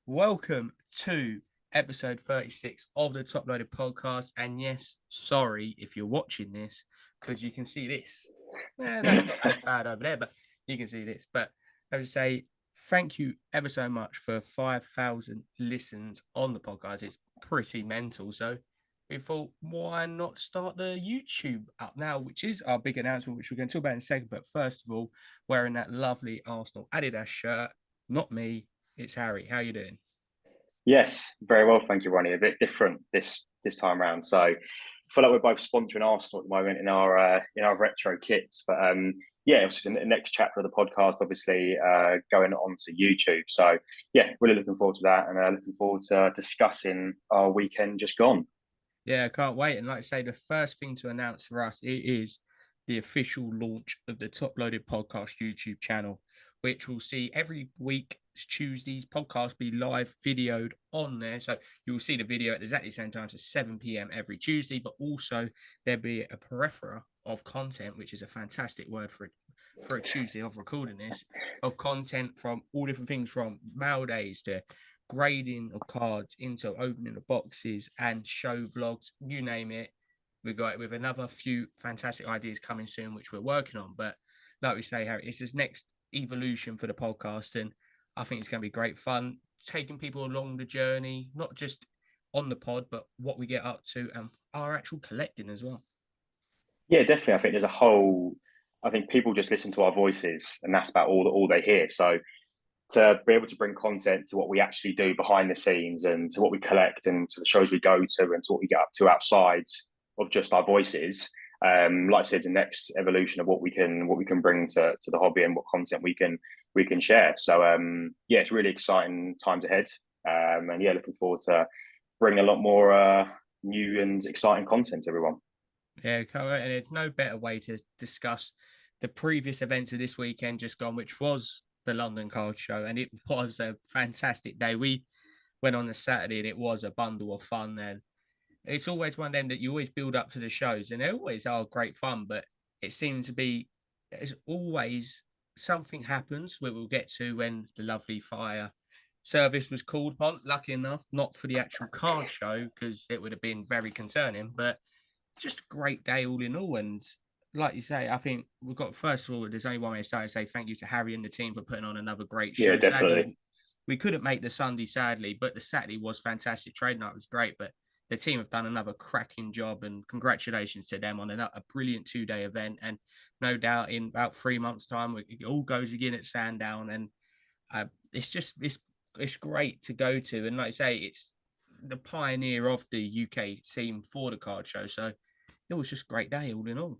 Welcome to episode 36 of the Top Loaded podcast. And yes, sorry if you're watching this because you can see this. That's not as bad over there, but you can see this. But I would say thank you ever so much for 5,000 listens on the podcast. It's pretty mental. So we thought, why not start the YouTube up now, which is our big announcement, which we're going to talk about in a second. But first of all, wearing that lovely Arsenal Adidas shirt, not me, it's Harry. How you doing? Yes, very well, thank you, Ronnie. A bit different this time around. So I feel like we're both sponsoring Arsenal at the moment in our retro kits. But yeah, it's the next chapter of the podcast, obviously going on to YouTube. So yeah, really looking forward to that, and looking forward to discussing our weekend just gone. Yeah, I can't wait. And like I say, the first thing to announce for us it is the official launch of the Top Loaded Podcast YouTube channel, which will see every week Tuesday's podcast be live videoed on there. So you'll see the video at exactly the same time, so 7 p.m. every Tuesday, but also there'll be a plethora of content, which is a fantastic word for a Tuesday of recording this, of content from all different things from mail days to grading of cards into opening the boxes and show vlogs, you name it. We got it with another few fantastic ideas coming soon, which we're working on. But like we say, Harry, it's this next evolution for the podcast, and I think it's going to be great fun taking people along the journey, not just on the pod, but what we get up to and our actual collecting as well. Yeah, definitely. I think there's a whole. I think people just listen to our voices, and that's about all they hear. So to be able to bring content to what we actually do behind the scenes and to what we collect and to the shows we go to and to what we get up to outside of just our voices. Like I said, the next evolution of what we can bring to the hobby and what content we can share. So yeah, it's really exciting times ahead. And yeah, looking forward to bring a lot more new and exciting content to everyone. Yeah, correct. And there's no better way to discuss the previous events of this weekend just gone, which was the London Card Show, and it was a fantastic day. We went on a Saturday, and it was a bundle of fun. And it's always one of them that you always build up to the shows, and they always are great fun. But it seemed to be, as always, something happens where we'll get to when the lovely fire service was called upon. Lucky enough, not for the actual card show because it would have been very concerning, but just a great day all in all. And like you say, I think we've got, first of all, there's only one way to start to say thank you to Harry and the team for putting on another great Yeah, show. definitely. Sadly, we couldn't make the Sunday, sadly, but the Saturday was fantastic. Trade night was great, but the team have done another cracking job, and congratulations to them on a brilliant 2 day event. And no doubt in about 3 months' time, it all goes again at Sandown. And it's just it's great to go to. And like I say, it's the pioneer of the UK team for the card show. So it was just a great day all in all.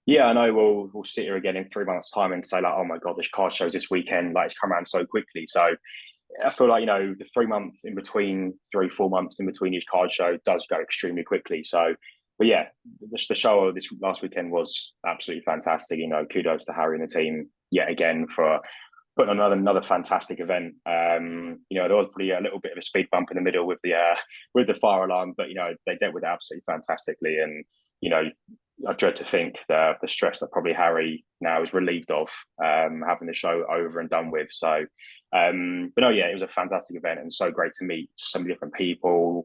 Yeah, I know we'll sit here again in 3 months' time and say like, oh my god, this card shows this weekend, like it's come around so quickly. So I feel like the 3 month in between, 3 4 months in between each card show does go extremely quickly. So, but yeah, the show this last weekend was absolutely fantastic. Kudos to Harry and the team yet again for putting on another fantastic event. There was probably a little bit of a speed bump in the middle with the fire alarm, but they dealt with it absolutely fantastically. And you know, I dread to think the stress that probably Harry now is relieved of having the show over and done with. So, but no, yeah, it was a fantastic event and so great to meet so many different people,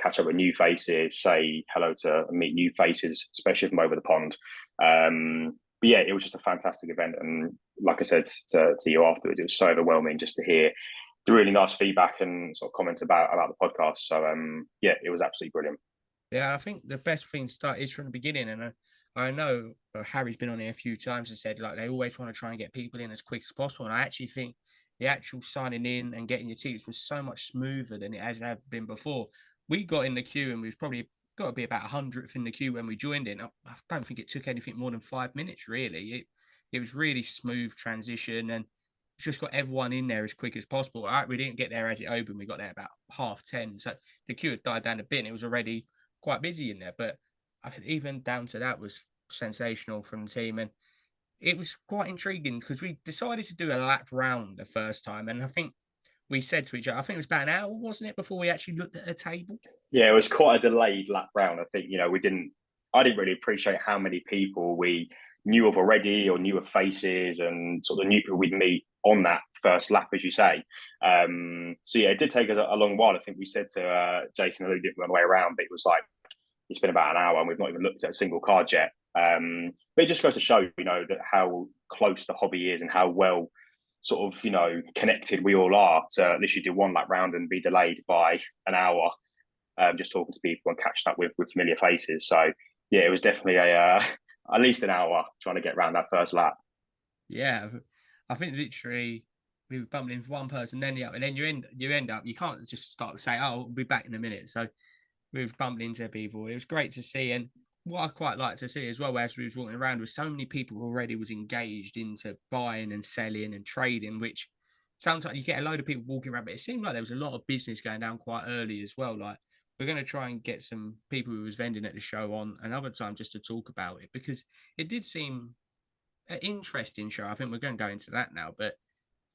catch up with new faces, say hello to meet new faces, especially from over the pond. But yeah, it was just a fantastic event, and like I said to you afterwards, it was so overwhelming just to hear the really nice feedback and sort of comments about the podcast. So yeah, it was absolutely brilliant. Yeah, I think the best thing to start is from the beginning. And I know Harry's been on here a few times and said like they always want to try and get people in as quick as possible. And I actually think the actual signing in and getting your tickets was so much smoother than it has been before. We got in the queue and we was probably got to be about 100th in the queue when we joined in. I don't think it took anything more than 5 minutes, really. It was really smooth transition and just got everyone in there as quick as possible. We didn't get there as it opened. We got there about 10:30. So the queue had died down a bit and it was already quite busy in there. But even down to that was sensational from the team. And it was quite intriguing because we decided to do a lap round the first time. And I think we said to each other, I think it was about an hour, wasn't it, before we actually looked at a table? Yeah, it was quite a delayed lap round. I think I didn't really appreciate how many people we knew of already or knew of faces and sort of new people we'd meet on that first lap, as you say. So yeah, it did take us a long while. I think we said to Jason, who didn't run the way around, but it was like it's been about an hour and we've not even looked at a single card yet. But it just goes to show, that how close the hobby is and how well sort of, connected we all are to literally do one lap round and be delayed by an hour, just talking to people and catching up with familiar faces. So yeah, it was definitely at least an hour trying to get around that first lap. Yeah, I think literally we were bumping into one person, then the other, and then you end up, you can't just start to say, "Oh, we'll be back in a minute." So we've bumped into people. It was great to see, and what I quite like to see as well, as we was walking around, was so many people already was engaged into buying and selling and trading, which sometimes you get a load of people walking around, but it seemed like there was a lot of business going down quite early as well. Like we're going to try and get some people who was vending at the show on another time just to talk about it, because it did seem an interesting show. I think we're going to go into that now, but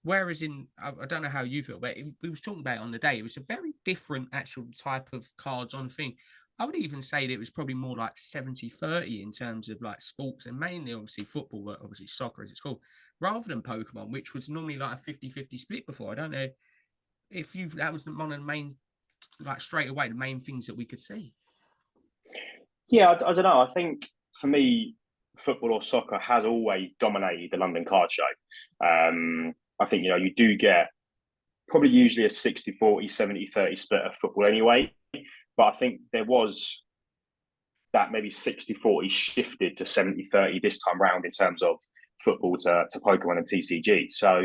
whereas I don't know how you feel, but we was talking about it on the day. It was a very different actual type of cards on thing. I would even say that it was probably more like 70-30 in terms of like sports, and mainly obviously football, but obviously soccer as it's called, rather than Pokemon, which was normally like a 50-50 split before. I don't know if that was one of the main, like straight away, the main things that we could see. Yeah, I don't know. I think for me, football or soccer has always dominated the London card show. I think, you do get probably usually a 60-40, 70-30 split of football anyway. But I think there was that maybe 60-40 shifted to 70-30 this time round in terms of football to Pokemon and TCG. So,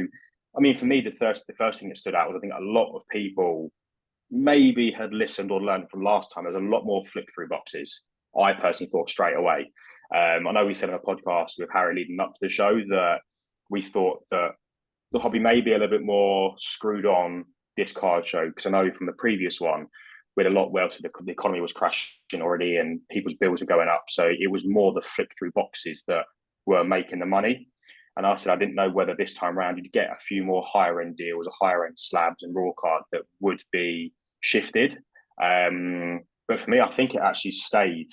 I mean, for me, the first thing that stood out was I think a lot of people maybe had listened or learned from last time. There's a lot more flick through boxes. I personally thought straight away. I know we said on a podcast with Harry leading up to the show that we thought that the hobby may be a little bit more screwed on this card show, because I know from the previous one, we had a lot where the economy was crashing already and people's bills were going up. So it was more the flick through boxes that were making the money. And I said I didn't know whether this time around you'd get a few more higher end deals or higher end slabs and raw card that would be shifted. But for me, I think it actually stayed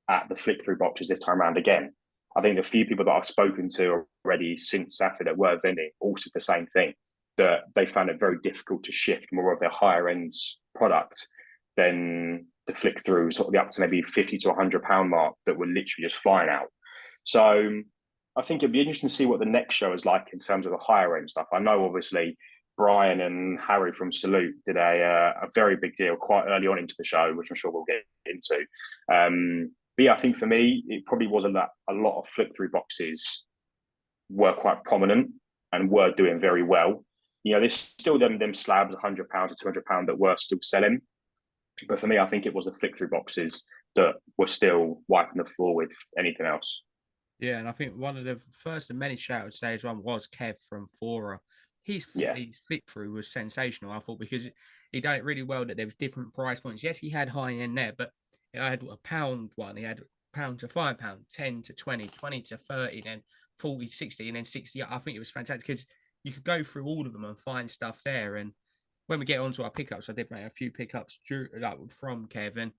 at the flick through boxes this time around again. I think the few people that I've spoken to already since Saturday that were vending all said the same thing, that they found it very difficult to shift more of their higher ends product than the flick through sort of the up to maybe £50 to £100 mark that were literally just flying out. So I think it'd be interesting to see what the next show is like in terms of the higher end stuff. I know obviously Brian and Harry from Salute did a very big deal quite early on into the show, which I'm sure we'll get into. But yeah, I think for me, it probably was a lot of flick through boxes were quite prominent and were doing very well. There's still them slabs, £100 to £200 that were still selling. But for me, I think it was the flick through boxes that were still wiping the floor with anything else. Yeah, and I think one of the first and many shout outs today as well was Kev from Fora. His flick through was sensational, I thought, because he done it really well, that there was different price points. Yes, he had high end there, but I had a pound one. He had £1 to £5, 10 to 20, 20 to 30, then 40, 60, and then 60. I think it was fantastic because you could go through all of them and find stuff there. And when we get onto our pickups, I did make a few pickups from Kevin.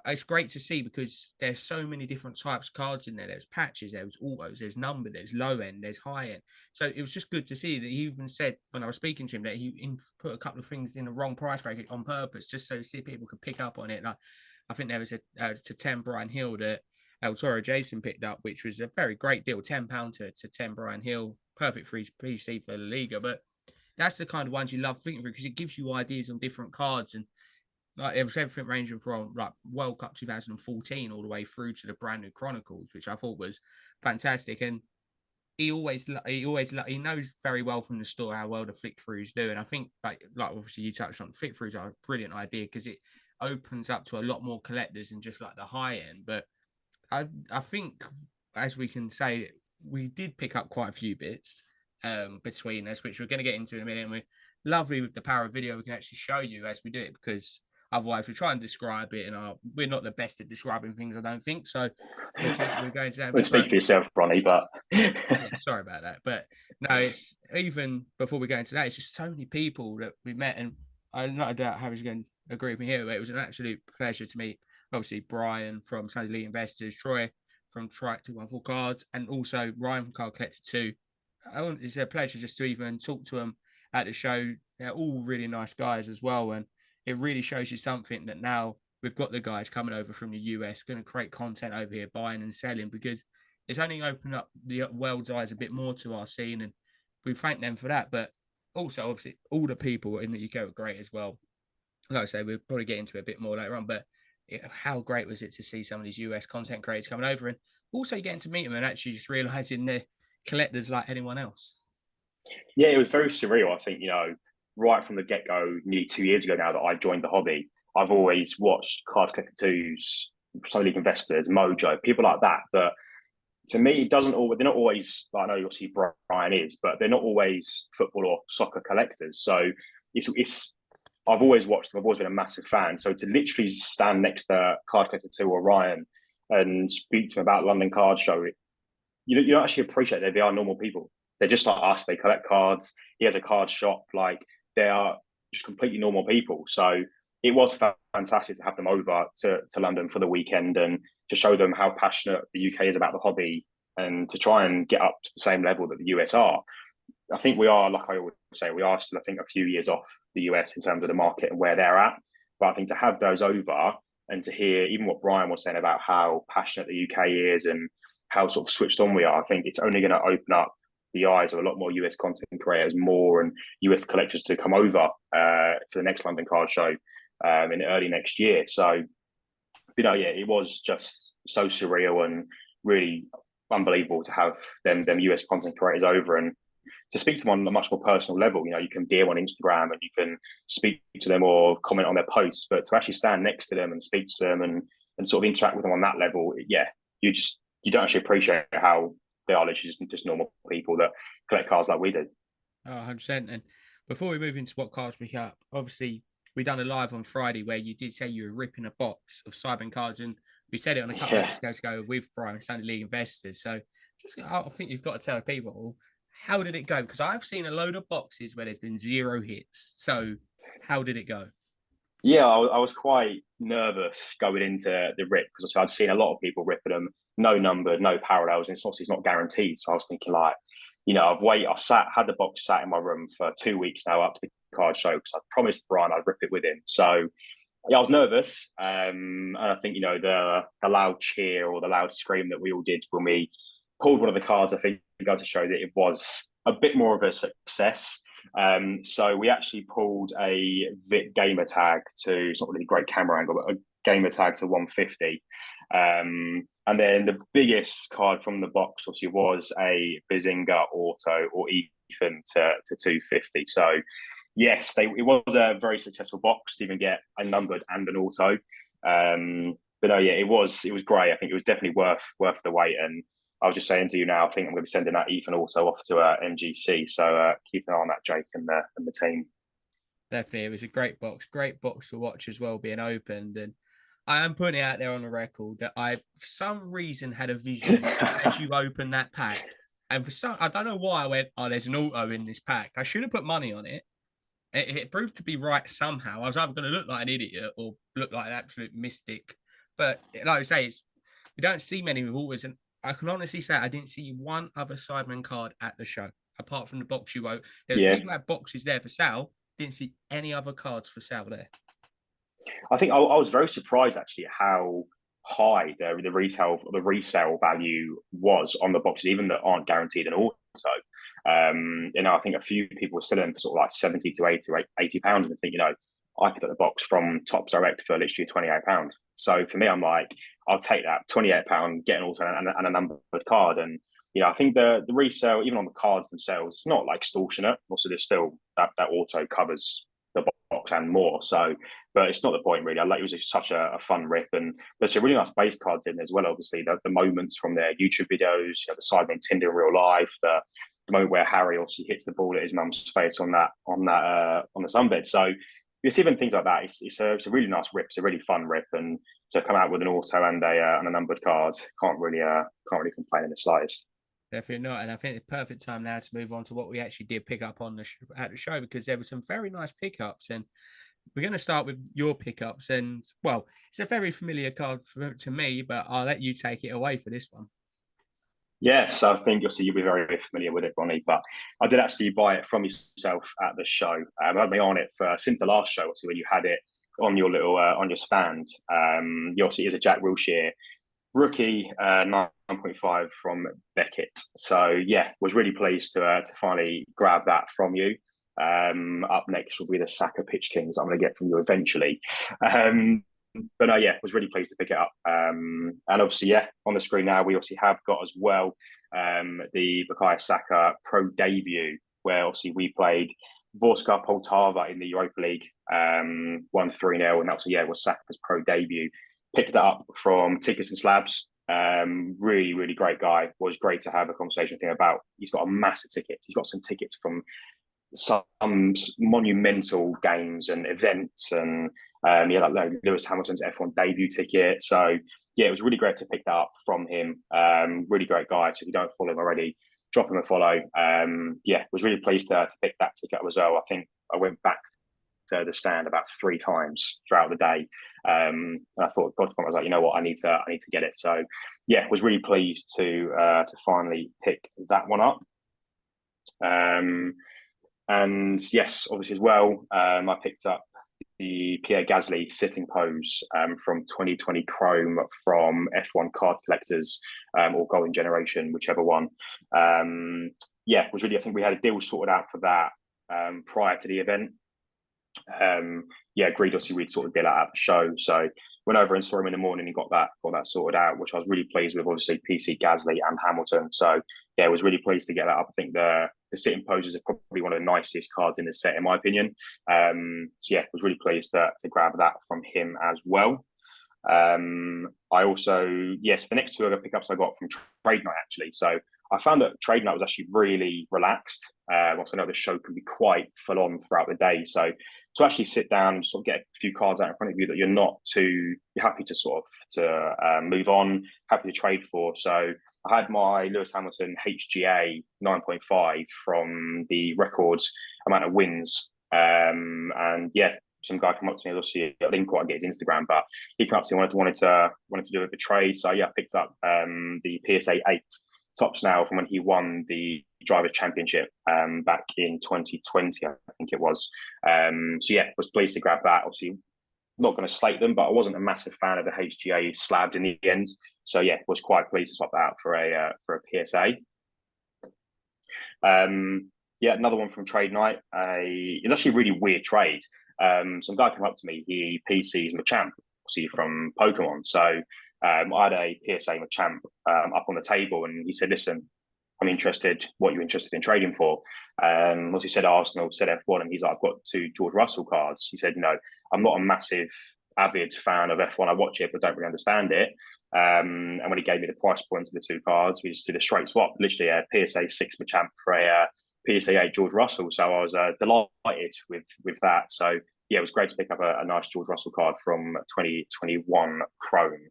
It's great to see because there's so many different types of cards in there. There's patches, there's autos, there's number, there's low end, there's high end. So it was just good to see that he even said when I was speaking to him that he put a couple of things in the wrong price bracket on purpose, just so see people could pick up on it. Like I think there was to 10 Brian Hill that El Toro Jason picked up, which was a very great deal, £10 to 10 Brian Hill, perfect for his PC for La Liga. But that's the kind of ones you love thinking through because it gives you ideas on different cards. And like it was everything ranging from like World Cup 2014 all the way through to the brand new Chronicles, which I thought was fantastic. And he knows very well from the store how well the flick throughs do. And I think like obviously you touched on flick throughs are a brilliant idea because it opens up to a lot more collectors than just like the high end. But I think as we can say, we did pick up quite a few bits between us, which we're going to get into in a minute. And we're lovely with the power of video. We can actually show you as we do it because otherwise we try and describe it and we're not the best at describing things, I don't think. So we're going to Well, speak for yourself, Ronnie, but yeah, sorry about that. But no, it's even before we go into that, it's just so many people that we met, and I'm not a doubt Harry's going to agree with me here, but it was an absolute pleasure to meet obviously Brian from Sunny Elite Investors, Troy from Trike 214 Cards, and also Ryan from Card Collector 2. It's a pleasure just to even talk to them at the show. They're all really nice guys as well, and it really shows you something that now we've got the guys coming over from the US, going to create content over here, buying and selling, because it's only opened up the world's eyes a bit more to our scene, and we thank them for that. But also, obviously, all the people in the UK are great as well. Like I say, we'll probably get into it a bit more later on, but how great was it to see some of these US content creators coming over, and also getting to meet them and actually just realizing they're collectors like anyone else. Yeah, it was very surreal. I think, right from the get go, nearly 2 years ago now that I joined the hobby, I've always watched Card Collector 2s, Solo League Investors, Mojo, people like that. That to me, it doesn't always, they're not always, I know obviously Brian is, but they're not always football or soccer collectors. So it's I've always watched them. I've always been a massive fan. So to literally stand next to Card Collector 2 or Ryan and speak to him about London Card Show, you don't actually appreciate that they are normal people. They're just like us. They collect cards. He has a card shop. Like they are just completely normal people. So it was fantastic to have them over to London for the weekend and to show them how passionate the UK is about the hobby and to try and get up to the same level that the US are. I think we are, like I always say, we are still, I think, a few years off the US in terms of the market and where they're at. But I think to have those over and to hear even what Brian was saying about how passionate the UK is and how sort of switched on we are, I think it's only going to open up the eyes of a lot more US content creators more and US collectors to come over for the next London Card Show in early next year. So, yeah, it was just so surreal and really unbelievable to have them US content creators over and to speak to them on a much more personal level. You can DM on Instagram and you can speak to them or comment on their posts, but to actually stand next to them and speak to them and sort of interact with them on that level, yeah, you don't actually appreciate how they are literally just normal people that collect cards like we do. Oh, 100%. And before we move into what cards we got, obviously we done a live on Friday where you did say you were ripping a box of Sidemen cards, and we said it on a couple of episodes ago with Brian Sunday League Investors. So I think you've got to tell people, how did it go? Because I've seen a load of boxes where there's been 0 hits. So how did it go? Yeah, I was quite nervous going into the rip because I've seen a lot of people ripping them, no number, no parallels, and it's not guaranteed. So I was thinking like, had the box sat in my room for 2 weeks now up to the card show because I promised Brian I'd rip it with him. So yeah, I was nervous, and I think the loud cheer or the loud scream that we all did when we pulled one of the cards, I think, go to show that it was a bit more of a success. So we actually pulled a VIT gamer tag to, it's not really a great camera angle, but a gamer tag to 150. And then the biggest card from the box obviously was a Bazinga Auto or Ethan to 250. So yes, it was a very successful box to even get a numbered and an auto. But no, yeah, it was great. I think it was definitely worth the wait. And I was just saying to you now, I think I'm going to be sending that Ethan auto off to MGC. So keep an eye on that, Jake, and the team. Definitely, it was a great box to watch as well, being opened. And I am putting it out there on the record that I, for some reason, had a vision as you opened that pack. And I don't know why I went, oh, there's an auto in this pack. I should have put money on it. It proved to be right somehow. I was either going to look like an idiot or look like an absolute mystic. But like I say, we don't see many with autos. And I can honestly say I didn't see one other Sidemen card at the show, apart from the box you wrote. There was people who had boxes there for sale. Didn't see any other cards for sale there. I think I was very surprised actually at how high the resale value was on the boxes, even that aren't guaranteed an auto. I think a few people were selling for sort of like 70 to 80 or 80 pounds, and I think, I picked up the box from Tops Direct for literally £28. So for me, I'm like, I'll take that £28, get an auto and a numbered card. And I think the resale, even on the cards themselves, it's not like extortionate. Also, there's still that auto covers the box and more. So, but it's not the point really. It was just such a fun rip, and there's some really nice base cards in as well. Obviously, the moments from their YouTube videos, the Sidemen Tinder in real life, the moment where Harry also hits the ball at his mum's face on the sunbed. So it's even things like that. It's a really nice rip. It's a really fun rip, and to come out with an auto and a numbered card, can't really complain in the slightest. Definitely not. And I think it's perfect time now to move on to what we actually did pick up on at the show, because there were some very nice pickups. And we're going to start with your pickups. And, well, it's a very familiar card to me, but I'll let you take it away for this one. Yes, I think you'll be very familiar with it, Ronnie. But I did actually buy it from yourself at the show. I had me on it for since the last show, obviously, when you had it on your little on your stand. You obviously is a Jack Wilshere rookie, 9.5 from Beckett. So yeah, was really pleased to finally grab that from you. Up next will be the Saka Pitch Kings I'm going to get from you eventually. But no, yeah, was really pleased to pick it up. And obviously, yeah, on the screen now, we obviously have got as well the Bukayo Saka pro debut, where obviously we played Vorskla Poltava in the Europa League, won 3-0, and that was Saka's pro debut. Picked that up from Tickets and Slabs. Really, really great guy. Was great to have a conversation with him about. He's got a massive ticket. He's got some tickets from some monumental games and events, and like Lewis Hamilton's F1 debut ticket. So yeah, it was really great to pick that up from him. Really great guy. So if you don't follow him already, drop him a follow. Yeah, was really pleased to pick that ticket up as well. I think I went back to the stand about 3 times throughout the day. And I thought, God, I was like, you know what, I need to get it. So yeah, was really pleased to finally pick that one up. And yes, obviously as well, I picked up the Pierre Gasly sitting pose from 2020 Chrome from F1 Card Collectors or Golden Generation, whichever one. Yeah, was really, I think we had a deal sorted out for that prior to the event. Yeah, agreed. Obviously, we'd sort of deal out at the show, so went over and saw him in the morning and got that sorted out, which I was really pleased with. Obviously, PC, Gasly, and Hamilton. So yeah, I was really pleased to get that up. I think the sitting poses are probably one of the nicest cards in the set, in my opinion. So yeah, was really pleased to grab that from him as well. I also, yes, the next 2 other pickups I got from Trade Night actually. So I found that Trade Night was actually really relaxed. Also, I know the show can be quite full on throughout the day. So to actually sit down and sort of get a few cards out in front of you that you're happy to sort of to move on, happy to trade for. So I had my Lewis Hamilton HGA 9.5 from the records amount of wins. And yeah, some guy came up to me. Obviously, I didn't quite get his Instagram, but he came up to me and wanted to do a trade. So yeah, I picked up the PSA 8 tops now from when he won the Driver Championship back in 2020, I think it was. So yeah, was pleased to grab that. Obviously, not going to slate them, but I wasn't a massive fan of the HGA slabbed in the end. So yeah, was quite pleased to swap that out for a PSA. Yeah, another one from Trade Night. It's actually a really weird trade. Some guy came up to me. He PCs Machamp, obviously from Pokemon. So I had a PSA Machamp up on the table, and he said, "Listen, I'm interested. What you're interested in trading for?" He said Arsenal, said F1, and he's like, "I've got 2 George Russell cards." He said, I'm not a massive avid fan of F1. I watch it, but don't really understand it. And when he gave me the price points of the 2 cards, we just did a straight swap, literally a PSA 6 Machamp for a PSA 8 George Russell. So I was delighted with that. So yeah, it was great to pick up a nice George Russell card from 2021 Chrome.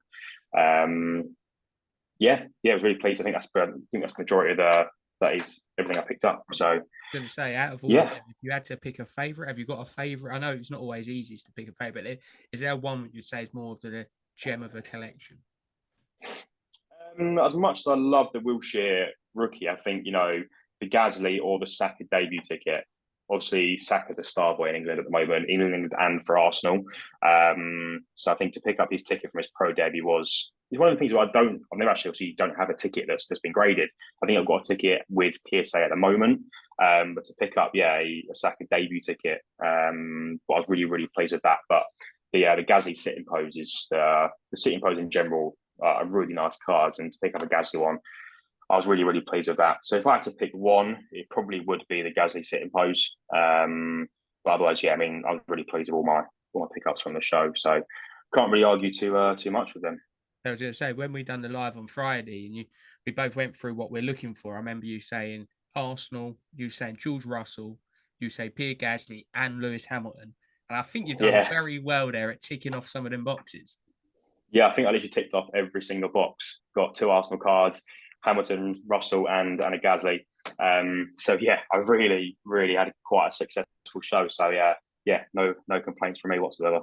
Yeah, I was really pleased. I think that's the majority of that is everything I picked up. So I'm going to say, out of all of them, if you had to pick a favorite, have you got a favorite? I know it's not always easiest to pick a favorite. Is there one you'd say is more of the gem of a collection? As much as I love the Wilshere rookie, I think the Gasly or the Saka debut ticket. Obviously, Saka's a star boy in England at the moment, England and for Arsenal. So I think to pick up his ticket from his pro debut was one of the things where I've never actually obviously don't have a ticket that's been graded. I think I've got a ticket with PSA at the moment. But to pick up, a Saka debut ticket, I was really, really pleased with that. But the Gasly sitting pose is the sitting pose in general are really nice cards, and to pick up a Gasly one, I was really, really pleased with that. So if I had to pick one, it probably would be the Gasly sitting pose. But otherwise, I was really pleased with all my pickups from the show. So can't really argue too much with them. I was going to say, when we done the live on Friday, and we both went through what we're looking for. I remember you saying Arsenal, you saying George Russell, you say Pierre Gasly and Lewis Hamilton. And I think you've done very well there at ticking off some of them boxes. Yeah, I think I literally ticked off every single box. Got 2 Arsenal cards, Hamilton, Russell, and a Gasly. So yeah, I really, really had quite a successful show. So no complaints from me whatsoever.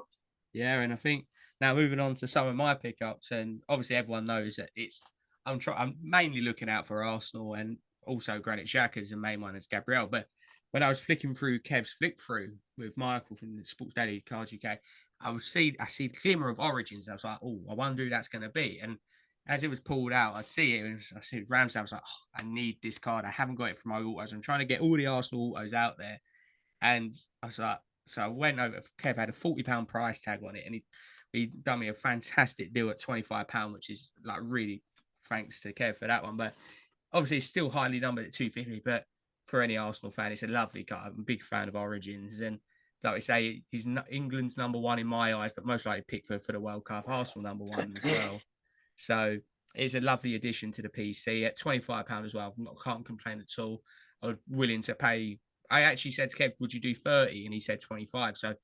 Yeah, and I think now moving on to some of my pickups, and obviously everyone knows that it's I'm mainly looking out for Arsenal and also Granit Xhaka as the main one as Gabriel. But when I was flicking through Kev's flick through with Michael from the Sports Daily Cards UK, I see the glimmer of Origins. I was like, oh, I wonder who that's going to be. And as it was pulled out, I see it. I see Ramsey. I was like, oh, I need this card. I haven't got it for my autos. I'm trying to get all the Arsenal autos out there. And I was like, so I went over. Kev had a £40 price tag on it, and he done me a fantastic deal at £25, which is like really thanks to Kev for that one. But obviously, it's still highly numbered at 250. But for any Arsenal fan, it's a lovely card. I'm a big fan of Origins, and like I say, he's England's number one in my eyes, but most likely picked for the World Cup. Arsenal number one as well. So it's a lovely addition to the PC at £25 as well. Can't complain at all. I was willing to pay. I actually said to Kev, would you do 30? And he said 25. So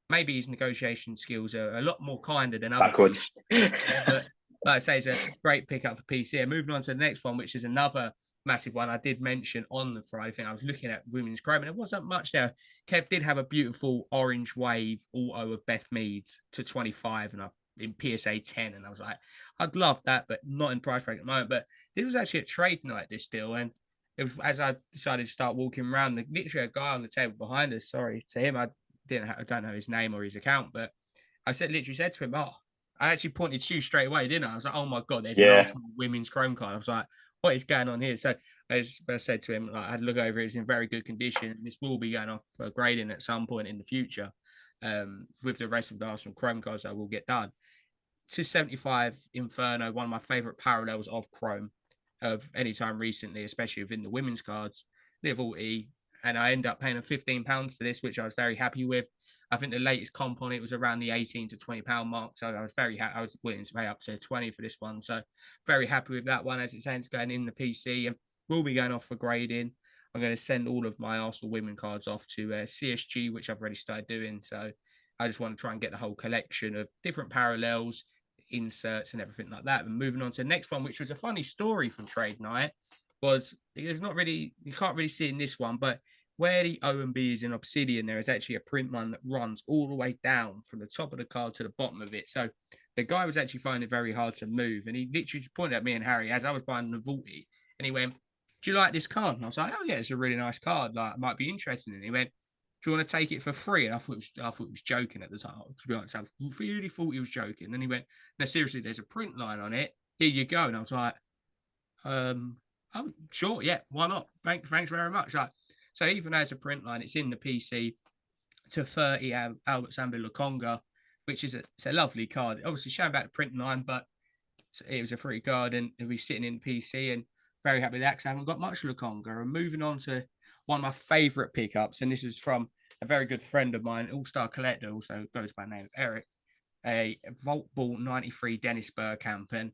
maybe his negotiation skills are a lot more kinder than other backwards. Yeah, but like I say, it's a great pickup for PC. And moving on to the next one, which is another massive one I did mention on the Friday thing. I was looking at women's chrome, and there wasn't much there. Kev did have a beautiful orange wave auto of Beth Mead to 25 and in PSA 10. And I was like, I'd love that, but not in price break at the moment. But this was actually a trade night, this deal. And it was as I decided to start walking around, literally a guy on the table behind us. Sorry to him, I don't know his name or his account, but I literally said to him, "Oh, I actually pointed to you straight away, didn't I?" I was like, "Oh my god, there's an Arsenal women's chrome card." I was like, "What is going on here?" So as I said to him, like, I had to look over it. It's in very good condition. This will be going off for grading at some point in the future. With the rest of the Arsenal chrome cards that will get done. 275 Inferno, one of my favorite parallels of chrome of any time recently, especially within the women's cards. Level E, and I ended up paying £15 for this, which I was very happy with. I think the latest comp on it was around the 18 to £20 mark, so I was very happy. I was willing to pay up to 20 for this one, so very happy with that one. As it stands, going in the PC, and we'll be going off for grading. I'm going to send all of my Arsenal women cards off to CSG, which I've already started doing. So I just want to try and get the whole collection of different parallels, inserts, and everything like that. And moving on to the next one, which was a funny story from Trade Night, was there's not really, you can't really see in this one, but where the O and B is in Obsidian, there is actually a print line that runs all the way down from the top of the card to the bottom of it. So the guy was actually finding it very hard to move. And he literally pointed at me and Harry as I was buying the Vaulty, and he went, "Do you like this card?" And I was like, "Oh yeah, it's a really nice card. Like, I might be interested in it." He went, "Do you want to take it for free?" And I thought it was joking at the time. To be honest, I really thought he was joking. And he went, "No, seriously, there's a print line on it. Here you go." And I was like, "Oh, sure, yeah, why not? Thanks very much." Like, so even as a print line, it's in the PC to 30 Albert Sambi Lukonga, which is it's a lovely card. Obviously showing back the print line, but it was a free card and it'll be sitting in the PC, and very happy with that because I haven't got much Lukonga. And moving on to one of my favourite pickups, and this is from a very good friend of mine, all-star collector, also goes by the name of Eric, a Vault Ball 93 Dennis Bergkamp. And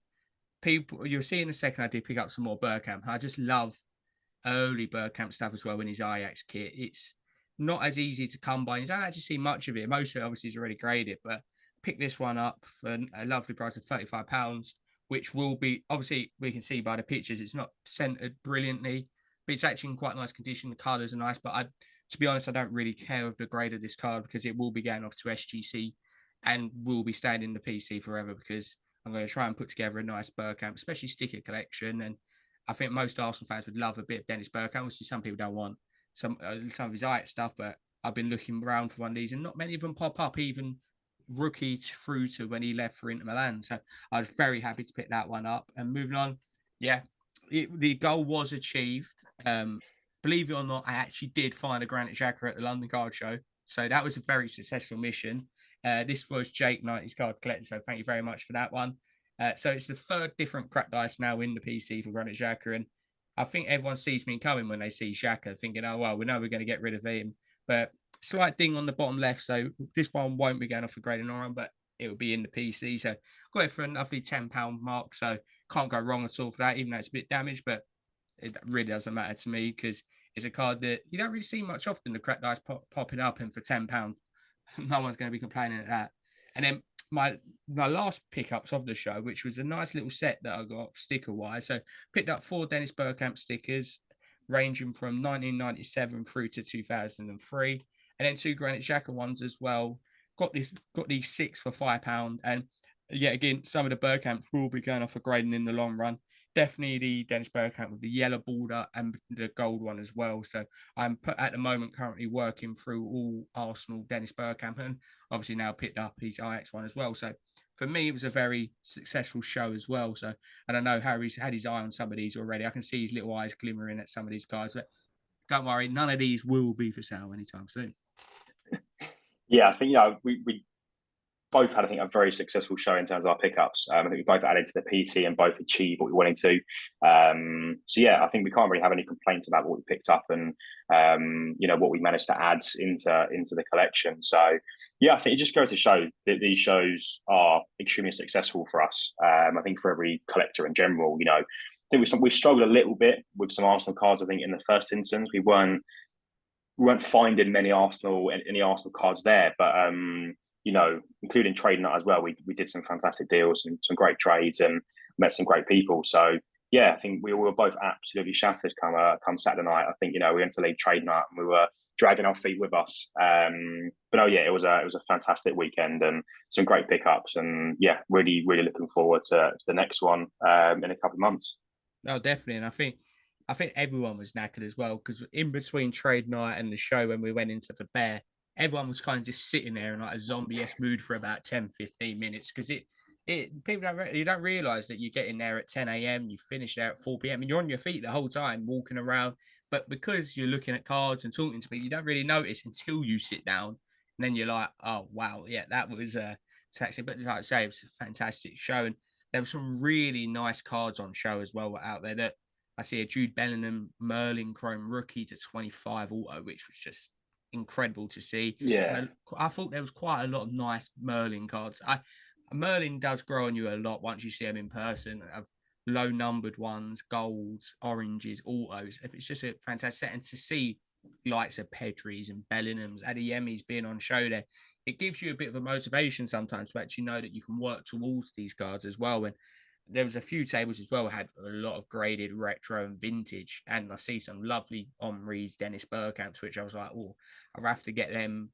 people, you'll see in a second, I did pick up some more Bergkamp. I just love early Bergkamp stuff as well in his Ajax kit. It's not as easy to come by. You don't actually see much of it. Most of it obviously is already graded, but pick this one up for a lovely price of £35, which will be, obviously we can see by the pictures, it's not centered brilliantly, but it's actually in quite nice condition. The colors are nice, but to be honest, I don't really care of the grade of this card because it will be going off to SGC and will be staying in the PC forever because I'm going to try and put together a nice Bergkamp, especially sticker collection. And I think most Arsenal fans would love a bit of Dennis Bergkamp. Obviously, some people don't want some of his Ajax stuff, but I've been looking around for one of these, and not many of them pop up, even rookie through to when he left for Inter Milan. So I was very happy to pick that one up. And moving on, yeah, the goal was achieved. Believe it or not, I actually did find a Granit Xhaka at the London Card Show, so that was a very successful mission. This was Jake 90's card collector, so thank you very much for that one. So it's the third different cracked ice now in the PC for Granit Xhaka, and I think everyone sees me coming when they see Xhaka, thinking, "Oh well, we know we're going to get rid of him." But slight ding on the bottom left, so this one won't be going off for grading on, but it will be in the PC. So got it for a lovely £10 mark, so can't go wrong at all for that, even though it's a bit damaged. But it really doesn't matter to me because it's a card that you don't really see much often. The cracked ice popping up, and for £10, no one's going to be complaining at that. And then my last pickups of the show, which was a nice little set that I got sticker wise. So picked up 4 Dennis Bergkamp stickers, ranging from 1997 through to 2003, and then 2 Granit Xhaka ones as well. Got these 6 for £5, and yet again, some of the Bergkamps will be going off for grading in the long run. definitely the Dennis Bergkamp with the yellow border and the gold one as well. So I'm at the moment currently working through all Arsenal Dennis Bergkamp, and obviously now picked up his Ajax one as well. So for me, it was a very successful show as well. So, and I know Harry's had his eye on some of these already. I can see his little eyes glimmering at some of these cards, but don't worry, none of these will be for sale anytime soon. Yeah, I think we both had, I think, a very successful show in terms of our pickups. I think we both added to the PC and both achieved what we wanted to. So yeah, I think we can't really have any complaints about what we picked up and what we managed to add into the collection. So yeah, I think it just goes to show that these shows are extremely successful for us. I think for every collector in general, I think we struggled a little bit with some Arsenal cards. I think in the first instance we weren't finding any Arsenal cards there, but including trading that as well, we did some fantastic deals and some great trades and met some great people. So yeah, I think we were both absolutely shattered come Saturday night. I think we went to league trade night and we were dragging our feet with us. But no, yeah, it was a fantastic weekend and some great pickups, and yeah, really really looking forward to the next one in a couple of months. No, definitely, and I think everyone was knackered as well because in between trade night and the show when we went into the bear, everyone was kind of just sitting there in like a zombie-esque mood for about 10, 15 minutes because people you don't realize that you get in there at 10 a.m., you finish there at 4 p.m. and you're on your feet the whole time walking around. But because you're looking at cards and talking to people, you don't really notice until you sit down. And then you're like, oh, wow, yeah, that was taxing. But like I say, it was a fantastic show. And there were some really nice cards on show as well out there that I see a Jude Bellingham Merlin Chrome rookie to 25 auto, which was just incredible to see. Yeah, And I thought there was quite a lot of nice Merlin cards. Merlin does grow on you a lot once you see them in person. Of low numbered ones, golds, oranges, autos. If it's just a fantastic set, and to see likes of Pedri's and Bellingham's, Adeyemi's being on show there, it gives you a bit of a motivation sometimes to actually know that you can work towards these cards as well. And there was a few tables as well had a lot of graded retro and vintage, and I see some lovely Omri's Dennis Bergkamps, which I was like, oh, I have to get them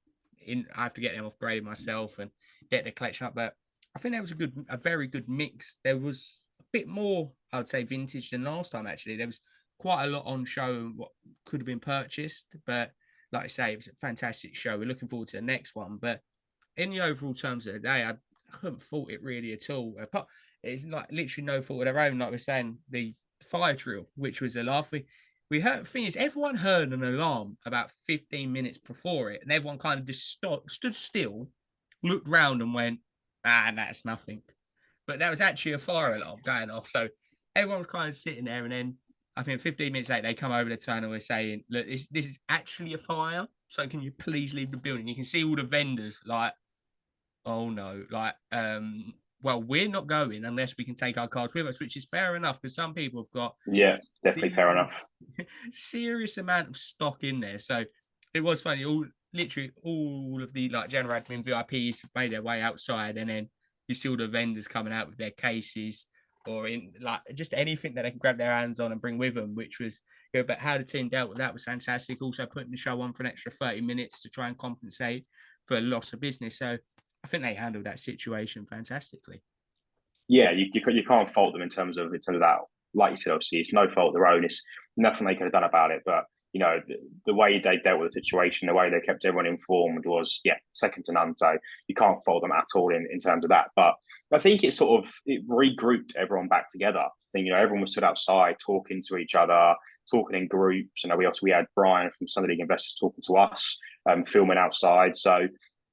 in. I have to get them upgraded myself and get the collection up. But I think there was a very good mix. There was a bit more, I would say, vintage than last time. Actually, there was quite a lot on show and what could have been purchased. But like I say, it was a fantastic show. We're looking forward to the next one. But in the overall terms of the day, I couldn't fault it really at all. It's like literally no fault of their own. Like we're saying, the fire drill, which was a laugh. We heard. Thing is, everyone heard an alarm about 15 minutes before it, and everyone kind of just stood still, looked round, and went, "Ah, that's nothing." But that was actually a fire alarm going off. So everyone was kind of sitting there, and then I think 15 minutes later, they come over the tunnel and saying, "Look, this is actually a fire. So can you please leave the building?" You can see all the vendors like, oh no, like well, we're not going unless we can take our cards with us, which is fair enough because some people have got yeah, definitely fair enough. serious amount of stock in there. So it was funny. Literally all of the like general admin VIPs made their way outside, and then you see all the vendors coming out with their cases or in like just anything that they can grab their hands on and bring with them, which was good. But how the team dealt with that was fantastic. Also putting the show on for an extra 30 minutes to try and compensate for a loss of business. So I think they handled that situation fantastically. Yeah, you can't fault them in terms of that. Like you said, obviously it's no fault of their own. It's nothing they could have done about it. But the way they dealt with the situation, the way they kept everyone informed was second to none. So you can't fault them at all in terms of that. But I think it regrouped everyone back together. I think everyone was stood outside talking to each other, talking in groups. We had Brian from Sunday League Investors talking to us, filming outside. So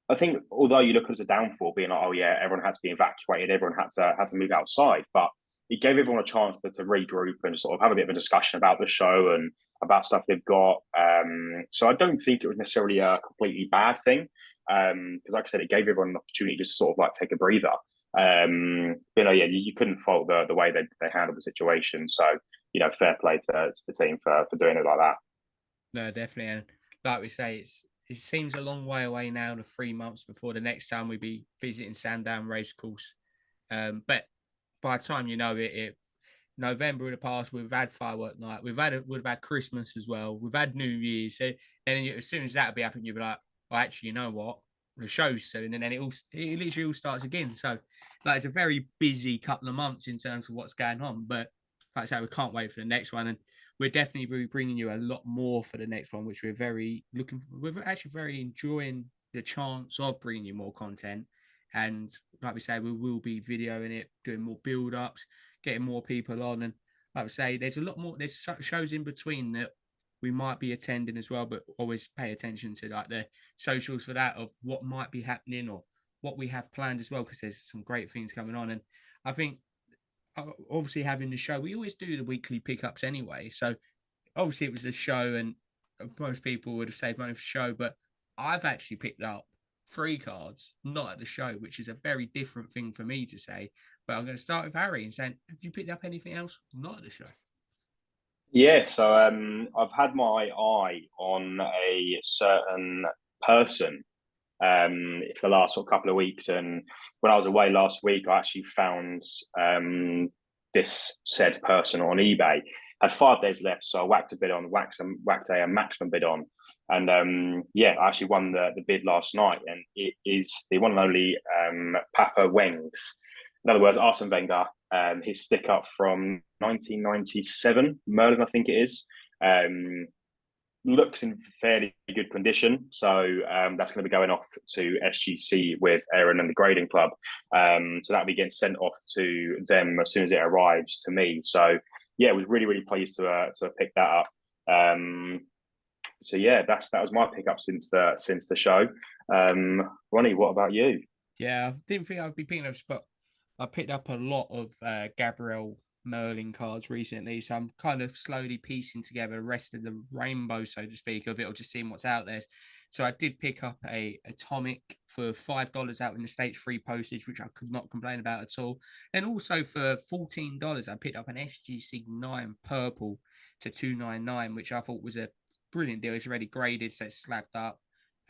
I think although you look at it as a downfall, being like, oh yeah, everyone had to be evacuated, everyone had to move outside, but it gave everyone a chance to regroup and sort of have a bit of a discussion about the show and about stuff they've got. So I don't think it was necessarily a completely bad thing, because like I said, it gave everyone an opportunity to sort of like take a breather. Yeah, you couldn't fault the way they handled the situation. So fair play to the team for doing it like that. No, definitely. And like we say, it seems a long way away now to 3 months before the next time we be visiting Sandown Racecourse. But by the time you know it November in the past, we've had firework night, we've had Christmas as well, we've had New Year's. So then as soon as that'll be happening, you'll be like, well, actually, you know what? The show's soon, and then it literally all starts again. So like it's a very busy couple of months in terms of what's going on. But like I say, we can't wait for the next one, and we're definitely bringing you a lot more for the next one, which we're very looking. We're actually very enjoying the chance of bringing you more content, and like we say, we will be videoing it, doing more build ups, getting more people on, and like we say, there's a lot more. There's shows in between that we might be attending as well, but always pay attention to like the socials for that of what might be happening or what we have planned as well, because there's some great things coming on. And I think obviously having the show, we always do the weekly pickups anyway. So obviously it was the show, and most people would have saved money for the show, but I've actually picked up 3 cards, not at the show, which is a very different thing for me to say. But I'm going to start with Harry and saying, have you picked up anything else not at the show? Yeah, so I've had my eye on a certain person for the last sort of couple of weeks, and when I was away last week, I actually found this said person on eBay. Had 5 days left, so I whacked a bid on, whacked a maximum bid on, and yeah, I actually won the bid last night, and it is the one and only Papa Wengs. In other words, Arsene Wenger, his stick up from 1997, Merlin, I think it is. Looks in fairly good condition. So that's going to be going off to SGC with Aaron and the grading club. So that'll be getting sent off to them as soon as it arrives to me. So yeah, I was really, really pleased to pick that up. So yeah, that was my pickup since the show. Ronnie, what about you? Yeah, I didn't think I'd be picking up, but I picked up a lot of Gabriel Merlin cards recently, so I'm kind of slowly piecing together the rest of the rainbow, so to speak, of it, or just seeing what's out there. So I did pick up a Atomic for $5 out in the States, free postage, which I could not complain about at all. And also for $14, I picked up an SGC 9 purple to 299, which I thought was a brilliant deal. It's already graded, so it's slabbed up.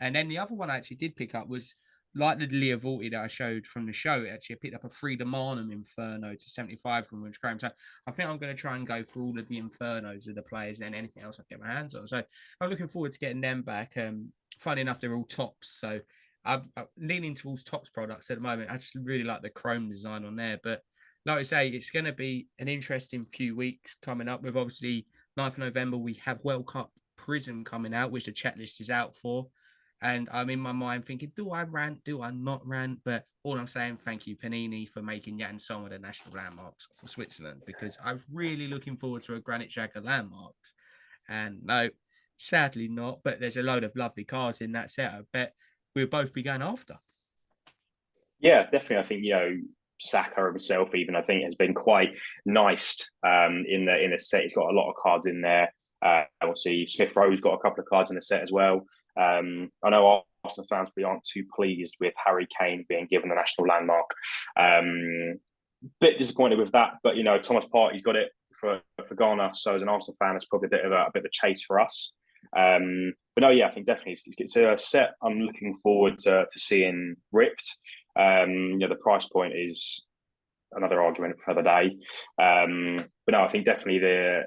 And then the other one I actually did pick up was like the Leovolti that I showed from the show. Actually, I picked up a Freedom Arnhem Inferno to 75 from Winch Graham. So I think I'm going to try and go for all of the Infernos of the players and then anything else I can get my hands on. So I'm looking forward to getting them back. Funny enough, they're all tops. So I'm leaning towards tops products at the moment. I just really like the chrome design on there. But like I say, it's going to be an interesting few weeks coming up with obviously 9th of November. We have World Cup Prism coming out, which the checklist is out for. And I'm in my mind thinking, do I rant? Do I not rant? But all I'm saying, thank you, Panini, for making Jan Song of the national landmarks for Switzerland, because I was really looking forward to a Granit Xhaka landmarks. And no, sadly not. But there's a load of lovely cards in that set. I bet we'll both be going after. Yeah, definitely. I think Saka himself, even I think, has been quite nice in the set. He's got a lot of cards in there. Obviously, Smith Rowe's got a couple of cards in the set as well. I know Arsenal fans probably aren't too pleased with Harry Kane being given the national landmark. Bit disappointed with that, but Thomas Partey's got it for Ghana. So as an Arsenal fan, it's probably a bit of a chase for us. But no, yeah, I think definitely it's a set I'm looking forward to seeing ripped. The price point is another argument for the day. But no, I think definitely the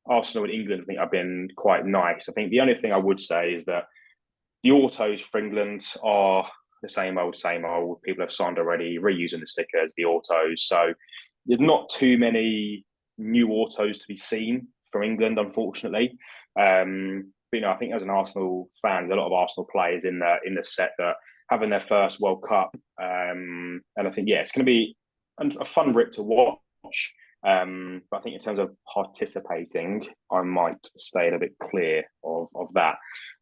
Arsenal and England, I think, have been quite nice. I think the only thing I would say is that the autos for England are the same old, same old. People have signed already, reusing the stickers, the autos. So there's not too many new autos to be seen from England, unfortunately. But I think as an Arsenal fan, there's a lot of Arsenal players in the set that having their first World Cup, and I think it's going to be a fun rip to watch. But I think in terms of participating, I might stay a bit clear of that.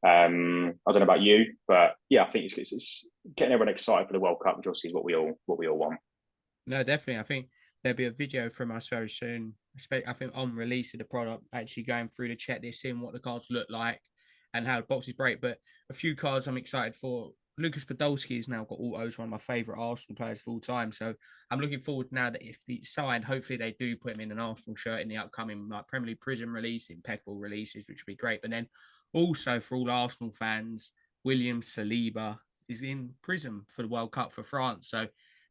I don't know about you, but yeah, I think it's getting everyone excited for the World Cup, which obviously is what we all want. No, definitely. I think there'll be a video from us very soon. I think on release of the product, actually going through the checklist, seeing what the cards look like and how the boxes break. But a few cards I'm excited for. Lucas Podolski has now got autos, one of my favourite Arsenal players of all time. So I'm looking forward now that if he's signed, hopefully they do put him in an Arsenal shirt in the upcoming Premier League Prism release, impeccable releases, which would be great. But then also for all Arsenal fans, William Saliba is in Prism for the World Cup for France. So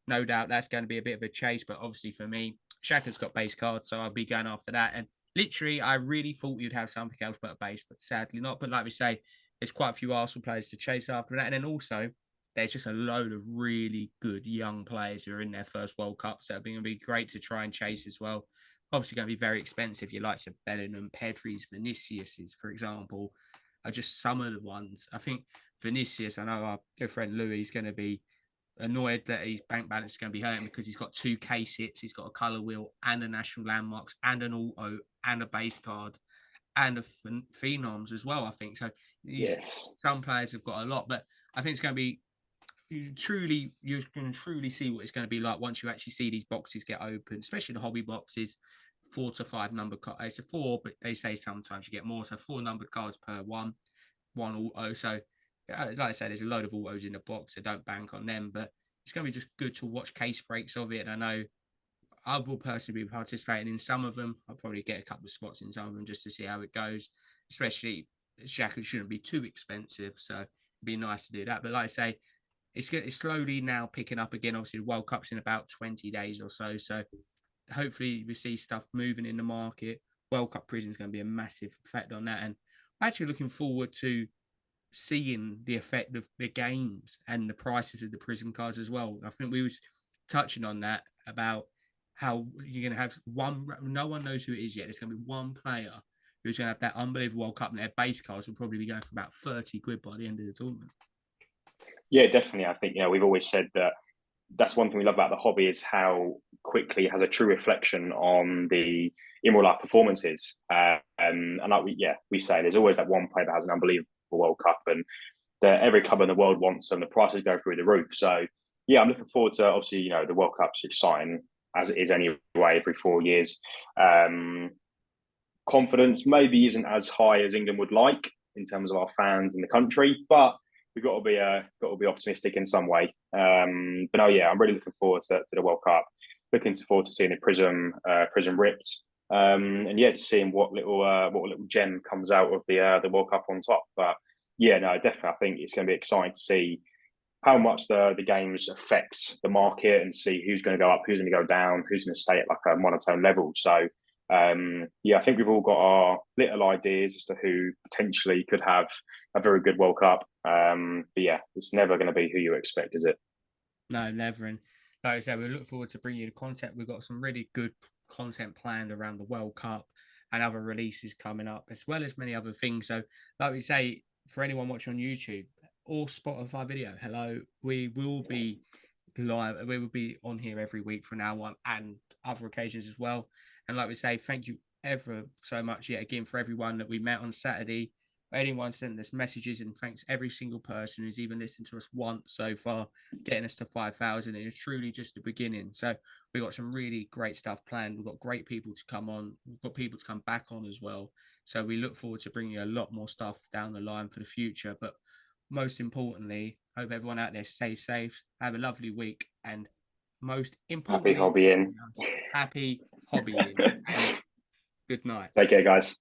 no doubt that's going to be a bit of a chase. But obviously for me, Shaka's got base cards, so I'll be going after that. And literally, I really thought you'd have something else but a base, but sadly not. But like we say, there's quite a few Arsenal players to chase after that. And then also, there's just a load of really good young players who are in their first World Cup. So it's going to be great to try and chase as well. obviously going to be very expensive. Your likes of Bellingham, Pedri's, Vinicius's, for example, are just some of the ones. I think Vinicius, I know our good friend Louis is going to be annoyed that his bank balance is going to be hurting because he's got 2 case hits, he's got a colour wheel and a national landmarks and an auto and a base card and a phenoms as well, I think. So Yes. some players have got a lot, but I think it's going to be you can truly see what it's going to be like once you actually see these boxes get open, especially the hobby boxes. 4 to 5 number cards. It's a 4, but they say sometimes you get more. So 4 numbered cards per one auto. So like I said, there's a load of autos in the box, so don't bank on them. But it's going to be just good to watch case breaks of it. And I know I will personally be participating in some of them. I'll probably get a couple of spots in some of them just to see how it goes. Especially Shackles shouldn't be too expensive, so it'd be nice to do that. But like I say, it's slowly now picking up again. Obviously, the World Cup's in about 20 days or so. So hopefully we see stuff moving in the market. World Cup Prism is going to be a massive effect on that. And I'm actually looking forward to seeing the effect of the games and the prices of the Prism cards as well. I think we was touching on that about how you're going to have one, no one knows who it is yet. There's going to be one player who's going to have that unbelievable World Cup, and their base cards will probably be going for about 30 quid by the end of the tournament. Yeah, definitely. I think, we've always said that that's one thing we love about the hobby is how quickly it has a true reflection on the in real life performances. And like we say, there's always that one player that has an unbelievable World Cup, and every club in the world wants them. The prices go through the roof. So yeah, I'm looking forward to, obviously, the World Cup's exciting as it is anyway every 4 years. Confidence maybe isn't as high as England would like in terms of our fans in the country, but we've got to be optimistic in some way. But no, yeah, I'm really looking forward to the World Cup. Looking forward to seeing the Prism ripped, and yeah, just seeing what little gem comes out of the World Cup on top. But yeah, no, definitely, I think it's going to be exciting to see how much the games affect the market and see who's going to go up, who's going to go down, who's going to stay at like a monotone level. So yeah, I think we've all got our little ideas as to who potentially could have a very good World Cup. But yeah, it's never going to be who you expect, is it? No, never. And like I said, we look forward to bringing you the content. We've got some really good content planned around the World Cup and other releases coming up, as well as many other things. So, like we say, for anyone watching on YouTube or Spotify video, hello, we will be live. We will be on here every week from now on and other occasions as well. And like we say, thank you ever so much yet again for everyone that we met on Saturday. Anyone sent us messages, and thanks every single person who's even listened to us once so far, getting us to 5,000. And it's truly just the beginning. So we've got some really great stuff planned. We've got great people to come on. We've got people to come back on as well. So we look forward to bringing you a lot more stuff down the line for the future. But most importantly, hope everyone out there stays safe, have a lovely week, and most Happy importantly, hobbying. happy hobbying. And good night. Take care, guys.